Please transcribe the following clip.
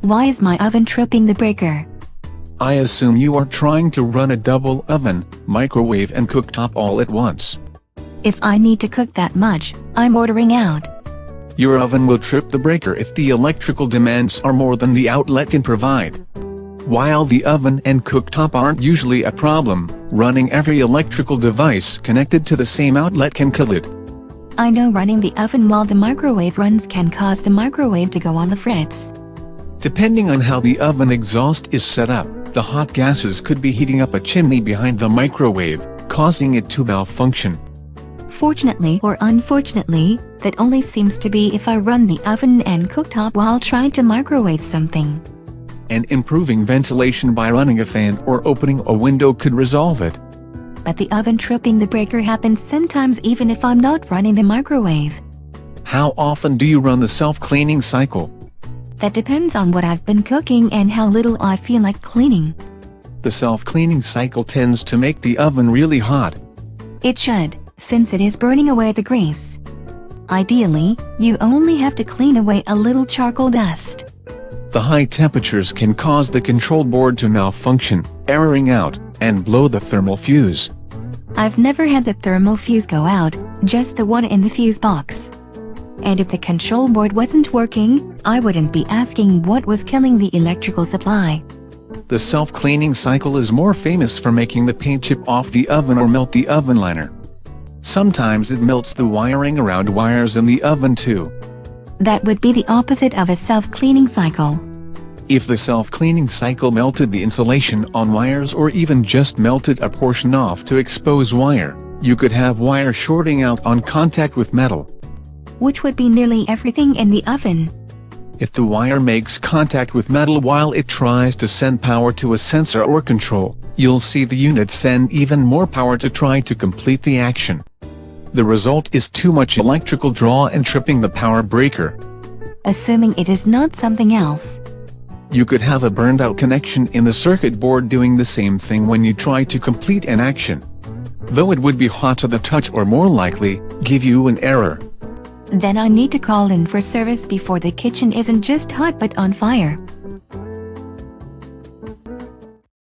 Why is my oven tripping the breaker? I assume you are trying to run a double oven, microwave and cooktop all at once. If I need to cook that much, I'm ordering out. Your oven will trip the breaker if the electrical demands are more than the outlet can provide. While the oven and cooktop aren't usually a problem, running every electrical device connected to the same outlet can kill it. I know running the oven while the microwave runs can cause the microwave to go on the fritz. Depending on how the oven exhaust is set up, the hot gases could be heating up a chimney behind the microwave, causing it to malfunction. Fortunately or unfortunately, that only seems to be if I run the oven and cooktop while trying to microwave something. And improving ventilation by running a fan or opening a window could resolve it. But the oven tripping the breaker happens sometimes even if I'm not running the microwave. How often do you run the self-cleaning cycle? That depends on what I've been cooking and how little I feel like cleaning. The self-cleaning cycle tends to make the oven really hot. It should, since it is burning away the grease. Ideally, you only have to clean away a little charcoal dust. The high temperatures can cause the control board to malfunction, erroring out, and blow the thermal fuse. I've never had the thermal fuse go out, just the one in the fuse box. And if the control board wasn't working, I wouldn't be asking what was killing the electrical supply. The self-cleaning cycle is more famous for making the paint chip off the oven or melt the oven liner. Sometimes it melts the wiring around wires in the oven too. That would be the opposite of a self-cleaning cycle. If the self-cleaning cycle melted the insulation on wires or even just melted a portion off to expose wire, you could have wire shorting out on contact with metal. Which would be nearly everything in the oven. If the wire makes contact with metal while it tries to send power to a sensor or control, you'll see the unit send even more power to try to complete the action. The result is too much electrical draw and tripping the power breaker. Assuming it is not something else. You could have a burned out connection in the circuit board doing the same thing when you try to complete an action. Though it would be hot to the touch or more likely, give you an error. Then I need to call in for service before the kitchen isn't just hot but on fire.